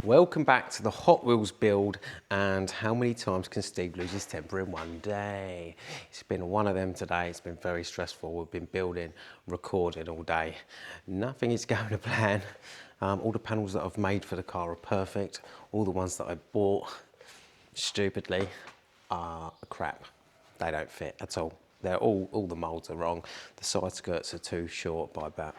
Welcome back to the Hot Wheels build. And how many times can Steve lose his temper in one day? It's been one of them today. It's been very stressful. We've been building, recording all day. Nothing is going to plan. All the panels that I've made for the car are perfect. All the ones that I bought, stupidly, are crap. They don't fit at all. They're all the molds are wrong. The side skirts are too short by about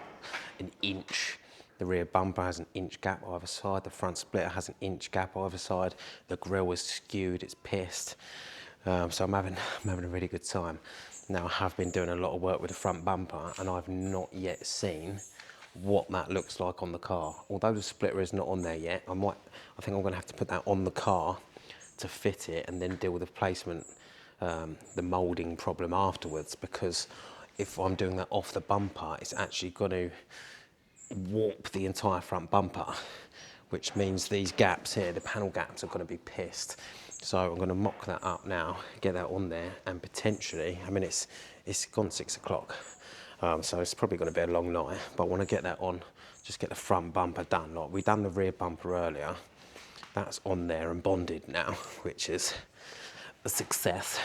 an inch. The rear bumper has an inch gap either side. The front splitter has an inch gap either side. The grille is skewed, it's pissed. So I'm having a really good time. Now I have been doing a lot of work with the front bumper and I've not yet seen what that looks like on the car. Although the splitter is not on there yet, I think I'm gonna have to put that on the car to fit it and then deal with the placement, the moulding problem afterwards, because if I'm doing that off the bumper, it's actually gonna warp the entire front bumper, which means these gaps here, the panel gaps, are going to be pissed. So I'm going to mock that up now, get that on there, and potentially, I mean it's gone 6 o'clock, so it's probably going to be a long night, but I want to get that on, just get the front bumper done. Like, we done the rear bumper earlier, that's on there and bonded now, which is a success.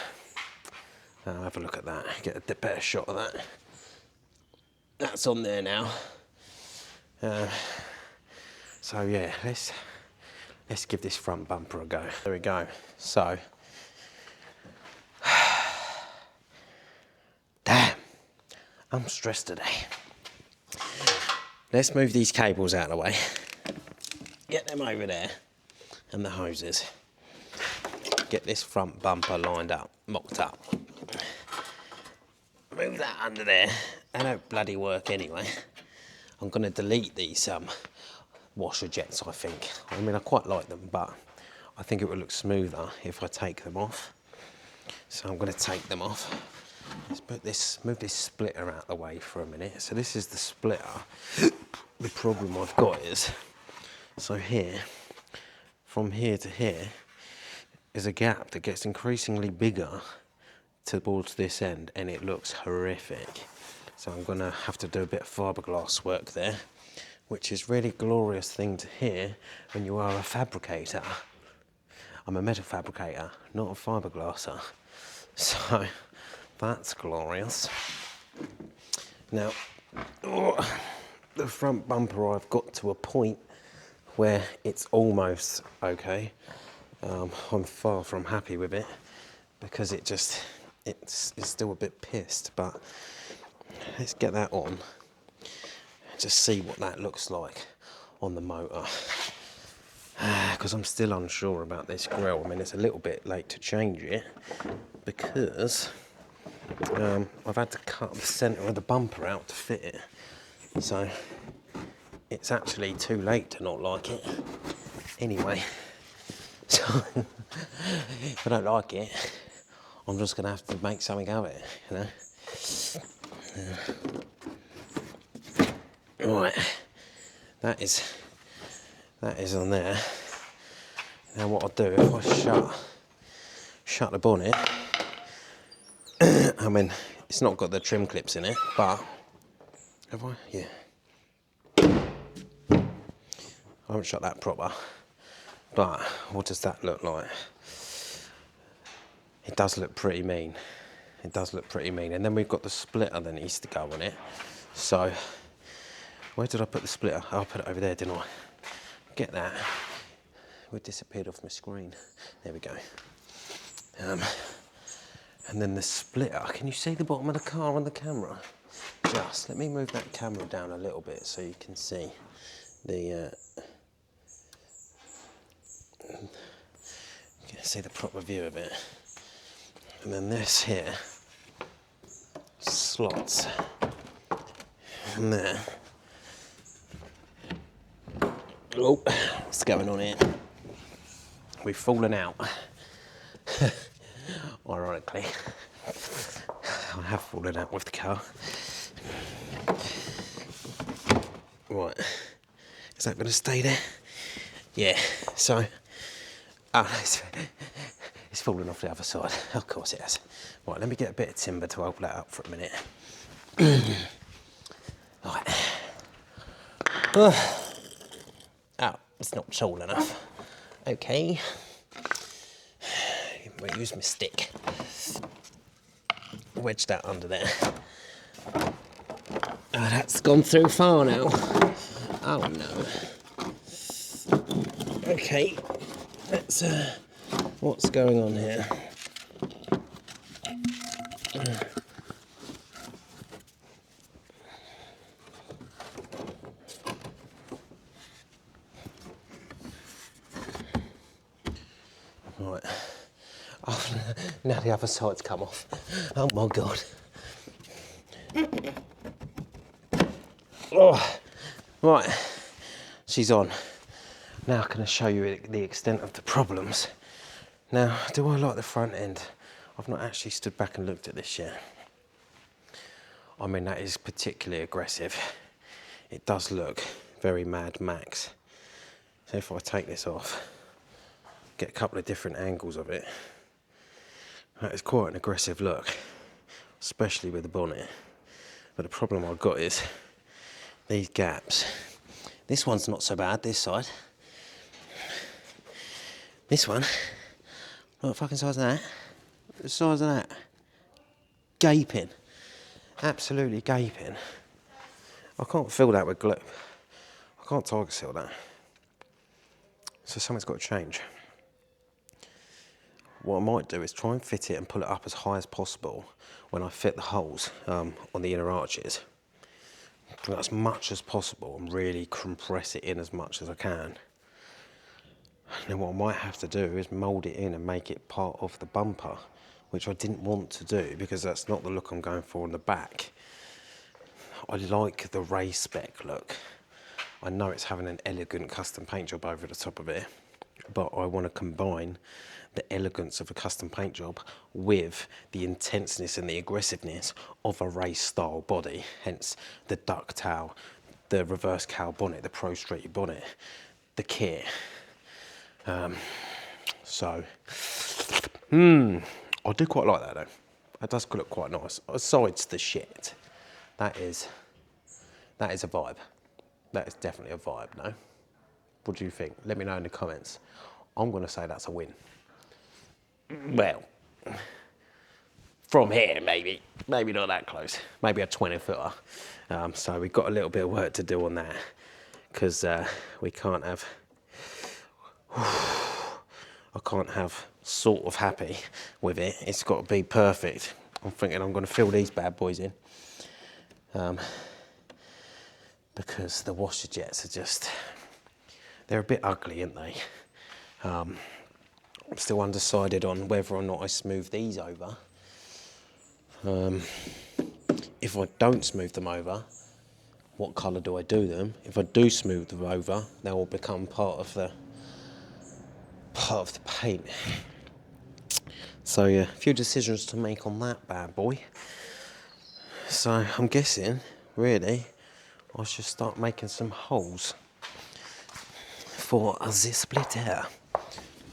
Have a look at that, get a better shot of that. That's on there now. So yeah, let's give this front bumper a go. There we go. So, damn, I'm stressed today. Let's move these cables out of the way. Get them over there, and the hoses. Get this front bumper lined up, mocked up. Move that under there. They don't bloody work anyway. I'm going to delete these washer jets, I think. I mean, I quite like them, but I think it would look smoother if I take them off. So I'm going to take them off. Let's move this splitter out the way for a minute. So this is the splitter. The problem I've got is, so here, from here to here, is a gap that gets increasingly bigger towards this end, and it looks horrific. So I'm going to have to do a bit of fiberglass work there, which is really glorious thing to hear when you are a fabricator. I'm a metal fabricator, not a fiberglasser. So that's glorious. Now, the front bumper, I've got to a point where it's almost okay. I'm far from happy with it because it's still a bit pissed, but let's get that on, just see what that looks like on the motor, because I'm still unsure about this grille. I mean, it's a little bit late to change it because I've had to cut the centre of the bumper out to fit it, so it's actually too late to not like it anyway. So if I don't like it, I'm just going to have to make something of it, you know. Right, that is on there. Now what I'll do, if I shut the bonnet, I mean, it's not got the trim clips in it, but have I? Yeah. I haven't shut that proper, but what does that look like? It does look pretty mean. It does look pretty mean. And then we've got the splitter that needs to go on it. So, where did I put the splitter? Oh, I put it over there, didn't I? Get that. It disappeared off my screen. There we go. And then the splitter. Can you see the bottom of the car on the camera? Just let me move that camera down a little bit so you can see the. You can see the proper view of it. And then this here slots in there. Oh, what's going on here? We've fallen out. Ironically, I have fallen out with the car. Right, is that going to stay there? Yeah, so, it's fallen off the other side. Of course it has. Right, let me get a bit of timber to hold that up for a minute. Right. Out. it's not tall enough. Okay, we'll use my stick. Wedge that under there. Oh, that's gone too far now. Oh no. Okay, let's what's going on here? Right. Oh, now the other side's come off. Oh my god. Oh, right, she's on. Now can I show you the extent of the problems? Now, do I like the front end? I've not actually stood back and looked at this yet. I mean, that is particularly aggressive. It does look very Mad Max. So if I take this off, get a couple of different angles of it, that is quite an aggressive look, especially with the bonnet. But the problem I've got is these gaps. This one's not so bad, this side. This one, what the fucking size of that? The size of that. Gaping. Absolutely gaping. I can't fill that with glue. I can't tiger seal that. So something's got to change. What I might do is try and fit it and pull it up as high as possible when I fit the holes on the inner arches. As much as possible and really compress it in as much as I can. And then what I might have to do is mould it in and make it part of the bumper, which I didn't want to do because that's not the look I'm going for on the back. I like the race spec look. I know it's having an elegant custom paint job over the top of it, but I want to combine the elegance of a custom paint job with the intenseness and the aggressiveness of a race style body, hence the duck tail, the reverse cowl bonnet, the Pro Street bonnet, the kit. I do quite like that though. That does look quite nice. Besides the shit, that is a vibe. That is definitely a vibe, no? What do you think? Let me know in the comments. I'm going to say that's a win. Well, from here maybe not that close. Maybe a 20-footer. So we've got a little bit of work to do on that because we can't have. I can't have sort of happy with it. It's got to be perfect. I'm thinking I'm going to fill these bad boys in because the washer jets are just, they're a bit ugly, aren't they? I'm still undecided on whether or not I smooth these over. If I don't smooth them over, what colour do I do them? If I do smooth them over, they will become part of the paint. So yeah, a few decisions to make on that bad boy. So I'm guessing, really, I should start making some holes for the splitter.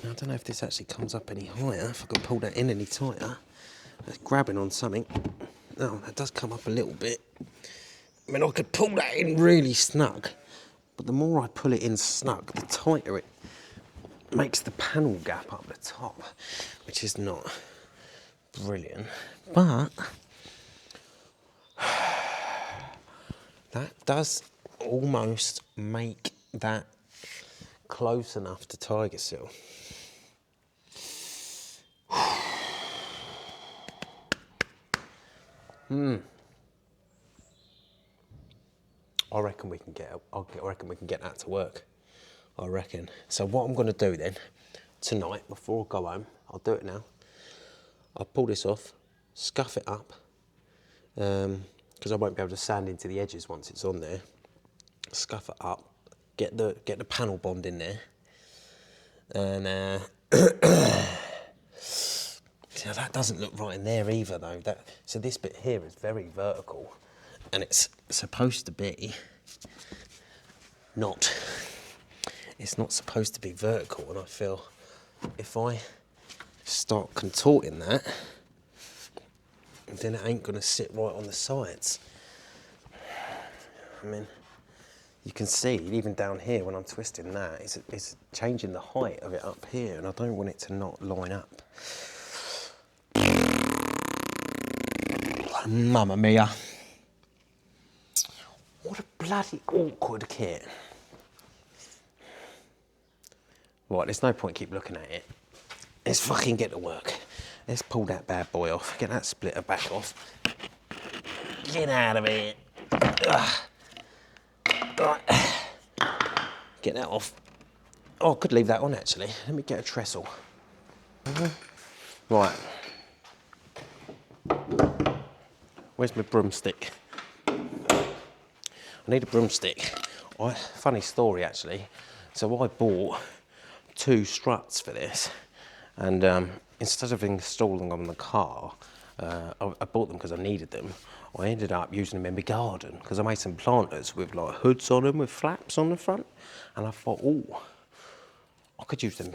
Now, I don't know if this actually comes up any higher, if I can pull that in any tighter. It's grabbing on something. Oh, that does come up a little bit. I mean, I could pull that in really snug, but the more I pull it in snug, the tighter it makes the panel gap up the top, which is not brilliant, but that does almost make that close enough to tiger seal. I reckon we can get that to work. I reckon. So what I'm going to do then, tonight, before I go home, I'll do it now. I'll pull this off, scuff it up, because I won't be able to sand into the edges once it's on there. Scuff it up, get the panel bond in there, and so that doesn't look right in there either though. So this bit here is very vertical, and it's supposed to be not. It's not supposed to be vertical, and I feel if I start contorting that, then it ain't gonna sit right on the sides. I mean, you can see even down here when I'm twisting that, it's changing the height of it up here, and I don't want it to not line up. Mamma mia. What a bloody awkward kit. Right, there's no point keep looking at it. Let's fucking get to work. Let's pull that bad boy off. Get that splitter back off. Get out of it. Ugh. Right. Get that off. Oh, I could leave that on actually. Let me get a trestle. Right. Where's my broomstick? I need a broomstick. Funny story actually. So I bought 2 struts for this, and instead of installing them on the car, I bought them because I needed them. I ended up using them in my garden because I made some planters with like hoods on them with flaps on the front, and I thought, oh, I could use them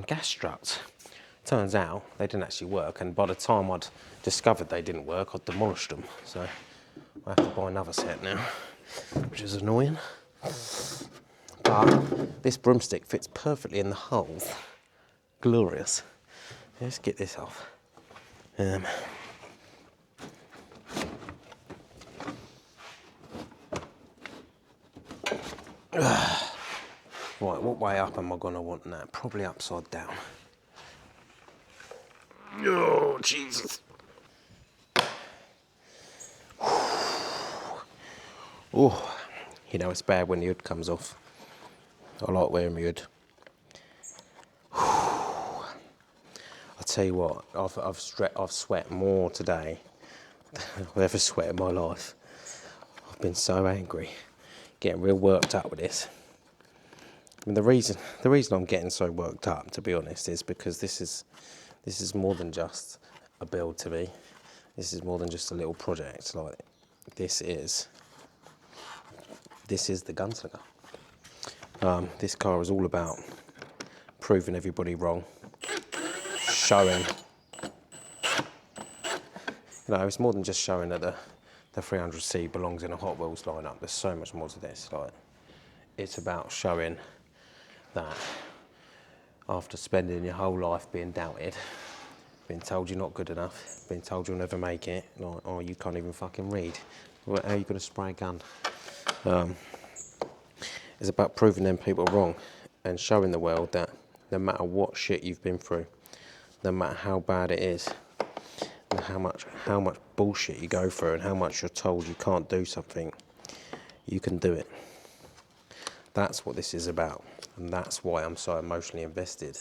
gas struts. Turns out they didn't actually work, and by the time I'd discovered they didn't work, I'd demolished them. So I have to buy another set now, which is annoying. But this broomstick fits perfectly in the holes. Glorious. Let's get this off. Right, what way up am I going to want that? Probably upside down. Oh, Jesus. Oh, you know, it's bad when the hood comes off. I like wearing my hood. I'll tell you what, I've sweat more today than I've ever sweat in my life. I've been so angry, getting real worked up with this. I mean, the reason I'm getting so worked up, to be honest, is because this is more than just a build to me. This is more than just a little project. Like, this is the Gunslinger. This car is all about proving everybody wrong, showing. You know, it's more than just showing that the 300C belongs in a Hot Wheels lineup. There's so much more to this. Like, it's about showing that after spending your whole life being doubted, being told you're not good enough, being told you'll never make it, like, oh, you can't even fucking read, how are you going to spray a gun? It's about proving them people wrong and showing the world that no matter what shit you've been through, no matter how bad it is, and how much bullshit you go through and how much you're told you can't do something, you can do it. That's what this is about, and that's why I'm so emotionally invested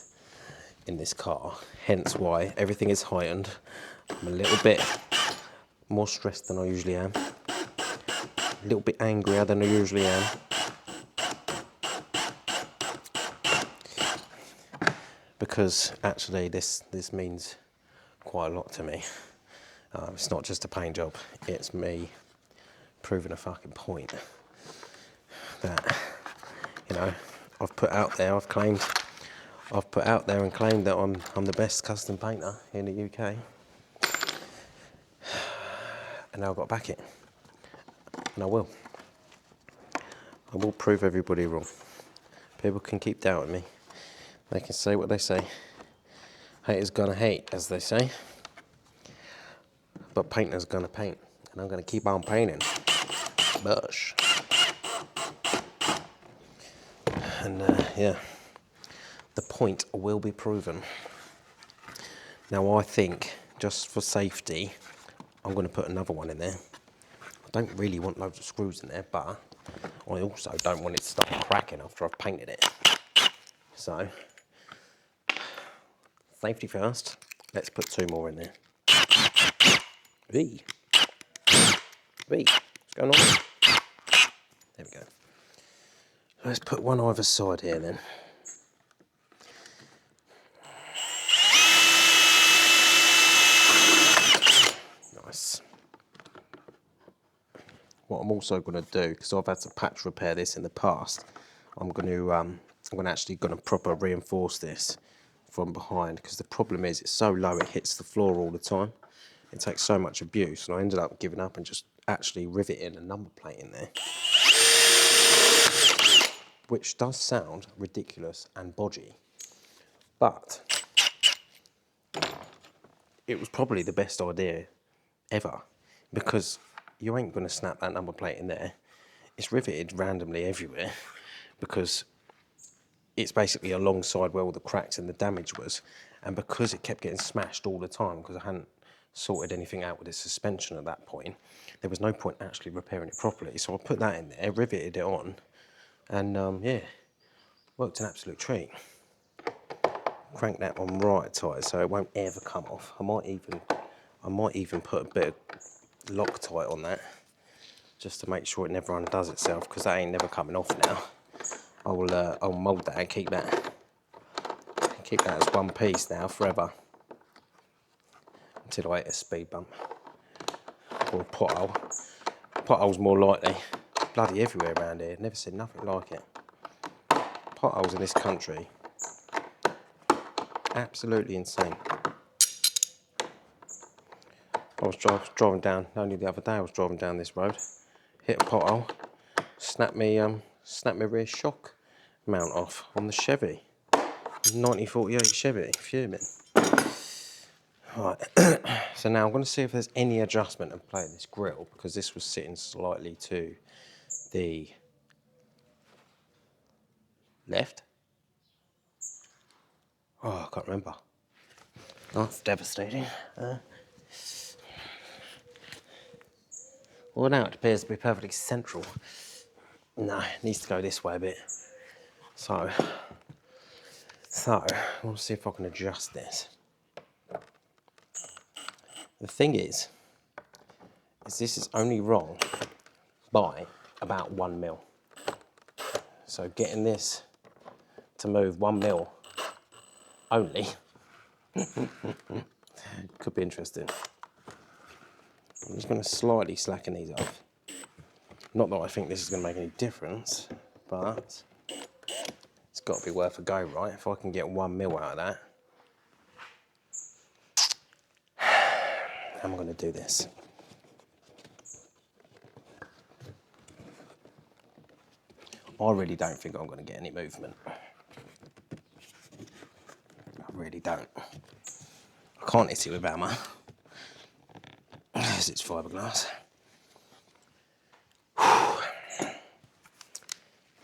in this car. Hence why everything is heightened. I'm a little bit more stressed than I usually am, a little bit angrier than I usually am. Because actually this means quite a lot to me. It's not just a paint job, it's me proving a fucking point that, you know, I've put out there and claimed that I'm the best custom painter in the UK, and now I've got to back it, and I will prove everybody wrong. People can keep doubting me, they can say what they say, haters gonna hate, as they say, but painter's gonna paint, and I'm gonna keep on painting. Bush. And yeah, the point will be proven. Now I think, just for safety, I'm going to put another one in there. I don't really want loads of screws in there, but I also don't want it to start cracking after I've painted it. So, safety first, let's put 2 more in there. What's going on? There we go. Let's put one either side here then. Nice. What I'm also going to do, because I've had to patch repair this in the past, I'm actually going to proper reinforce this from behind, because the problem is it's so low it hits the floor all the time. It takes so much abuse, and I ended up giving up and just actually riveting a number plate in there. which does sound ridiculous and bodgy, but it was probably the best idea ever, because you ain't going to snap that number plate in there. It's riveted randomly everywhere because it's basically alongside where all the cracks and the damage was, and because it kept getting smashed all the time because I hadn't sorted anything out with the suspension at that point, there was no point actually repairing it properly. So I put that in there, riveted it on, and yeah, worked an absolute treat. Crank that on right tight so it won't ever come off. I might even put a bit of Loctite on that just to make sure it never undoes itself, because that ain't never coming off now. I'll mould that and keep that as one piece now forever until I hit a speed bump or a pothole. Potholes more likely. Bloody everywhere around here. Never seen nothing like it. Potholes in this country. Absolutely insane. I was driving down, only the other day I was driving down this road, hit a pothole, snapped me rear shock mount off on the Chevy. 1948 Chevy, fuming. Right, so now I'm going to see if there's any adjustment of playing this grille, because this was sitting slightly to the left. Oh, I can't remember. Oh, that's devastating. Well, now it appears to be perfectly central. No, it needs to go this way a bit. So I want to see if I can adjust this. The thing is this is only wrong by about 1 mil. So getting this to move 1 mil only could be interesting. I'm just going to slightly slacken these off. Not that I think this is going to make any difference, but it's got to be worth a go, right? If I can get 1 mil out of that, I'm going to do this. I really don't think I'm going to get any movement. I really don't. I can't hit it with hammer, because it's fiberglass.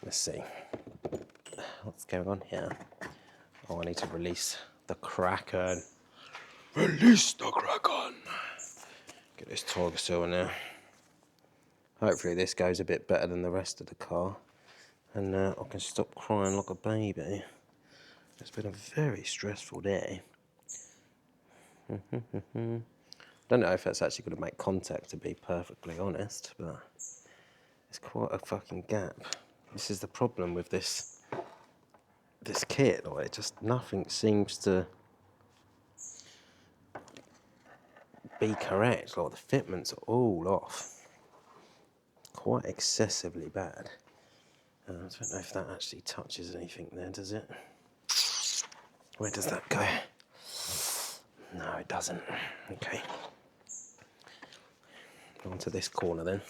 Let's see. What's going on here? Oh, I need to release the Kraken. Release the Kraken! Get this Tiger Seal in there. Hopefully this goes a bit better than the rest of the car, and I can stop crying like a baby. It's been a very stressful day. Don't know if that's actually going to make contact, to be perfectly honest, but it's quite a fucking gap. This is the problem with this kit. Like, just nothing seems to be correct. Like, the fitments are all off. Quite excessively bad. I don't know if that actually touches anything there, does it? Where does that go? No, it doesn't. Okay. Onto this corner then.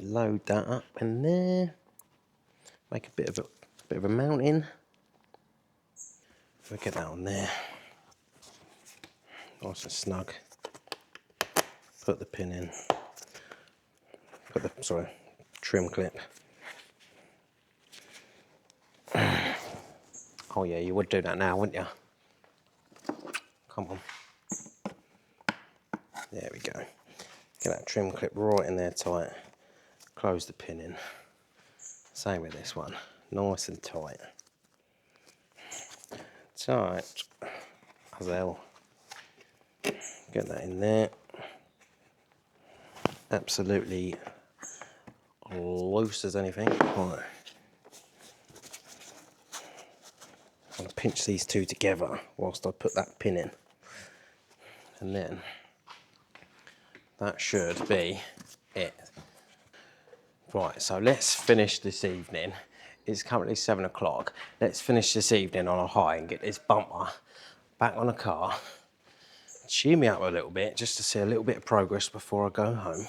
Load that up in there. Make a bit of a mounting. We'll get that on there. Nice and snug. Put the pin in. Put the trim clip. Oh yeah, you would do that now, wouldn't you? Come on. There we go. Get that trim clip right in there tight. Close the pin in. Same with this one. Nice and tight. Tight as hell. Get that in there. Absolutely loose as anything. Right. I'm going to pinch these two together whilst I put that pin in. And then that should be it. Right, so let's finish this evening. It's currently 7 o'clock. Let's finish this evening on a high and get this bumper back on the car. Cheer me up a little bit just to see a little bit of progress before I go home.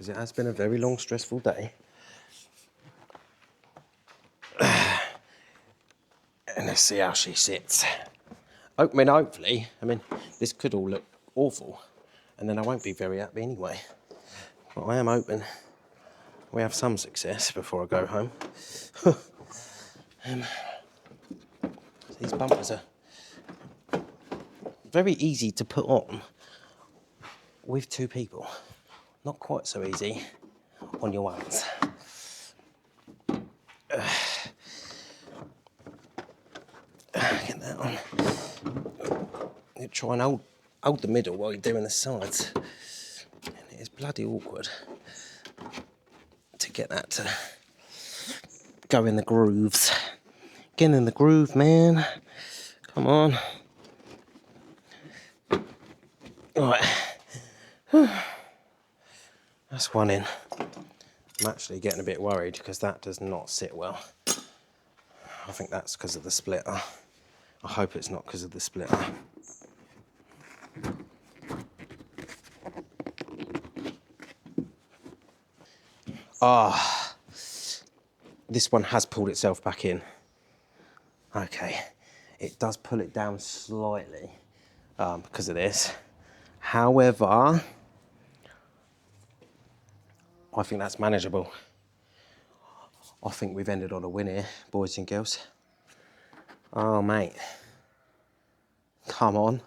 because it has been a very long, stressful day. And let's see how she sits. Hopefully, this could all look awful, and then I won't be very happy anyway. But I am hoping we have some success before I go home. These bumpers are very easy to put on with two people. Not quite so easy on your ones. Get that on. You try and hold the middle while you're doing the sides. And it is bloody awkward to get that to go in the grooves. Get in the groove, man. Come on. Right. That's one in. I'm actually getting a bit worried because that does not sit well. I think that's because of the splitter. I hope it's not because of the splitter. Ah, this one has pulled itself back in. Okay, it does pull it down slightly because of this. However, I think that's manageable. I think we've ended on a win here, boys and girls. Oh, mate. Come on.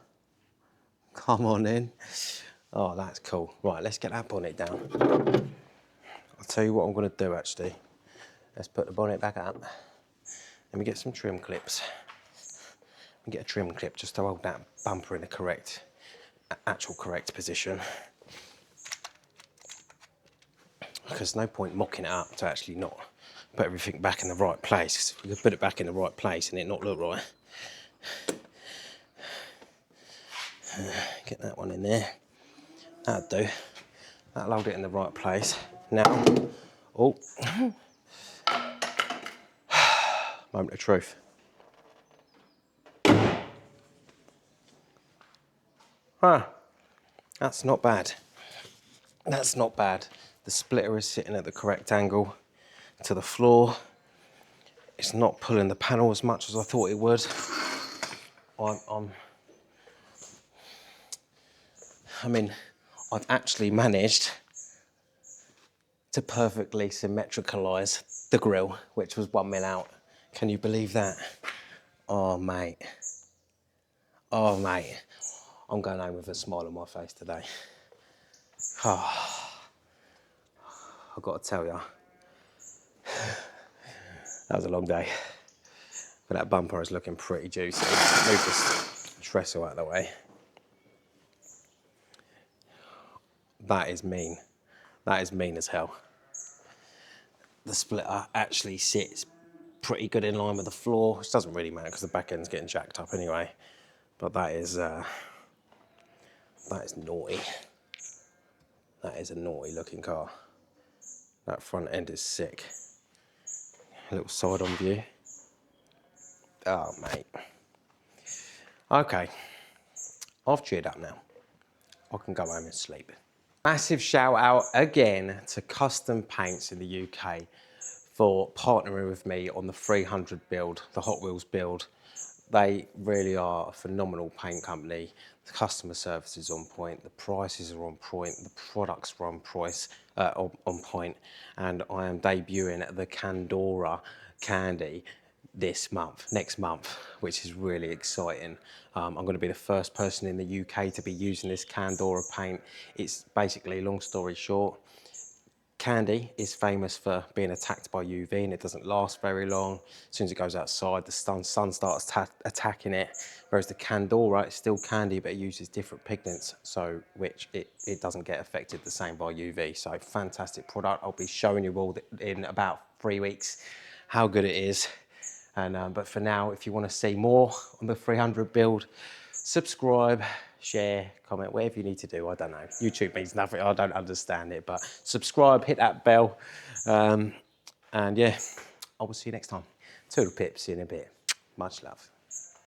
Come on in. Oh, that's cool. Right, let's get that bonnet down. I'll tell you what I'm going to do, actually. Let's put the bonnet back up. Let me get some trim clips. Let me get a trim clip just to hold that bumper in the actual correct position. Because no point mocking it up to actually not put everything back in the right place. 'Cause if you could put it back in the right place and it not look right. Get that one in there. That'll do. That'll hold it in the right place. Now, oh, moment of truth. Huh, that's not bad. That's not bad. The splitter is sitting at the correct angle to the floor. It's not pulling the panel as much as I thought it would. I've actually managed to perfectly symmetricalise the grille, which was 1 mil out. Can you believe that? Oh, mate. Oh, mate. I'm going home with a smile on my face today. Oh, I've got to tell you, that was a long day. But that bumper is looking pretty juicy. Move this trestle out of the way. That is mean. That is mean as hell. The splitter actually sits pretty good in line with the floor, which doesn't really matter because the back end's getting jacked up anyway. But that is naughty. That is a naughty looking car. That front end is sick. A little side on view. Oh, mate. Okay, I've cheered up now. I can go home and sleep. Massive shout out again to Custom Paints in the UK for partnering with me on the 300 build, the Hot Wheels build. They really are a phenomenal paint company. The customer service is on point, the prices are on point, the products are on point, and I am debuting the Candora candy next month, which is really exciting. I'm going to be the first person in the UK to be using this Candora paint. It's basically, long story short, candy is famous for being attacked by UV and it doesn't last very long. As soon as it goes outside, the sun starts attacking it. Whereas the Candora, it's still candy, but it uses different pigments, so which it doesn't get affected the same by UV. So fantastic product. I'll be showing you all in about 3 weeks how good it is. And but for now, if you want to see more on the 300 build, subscribe, share, comment, whatever you need to do. I don't know. YouTube means nothing. I don't understand it, but subscribe, hit that bell. And yeah, I will see you next time. Toodle pips, see you in a bit. Much love.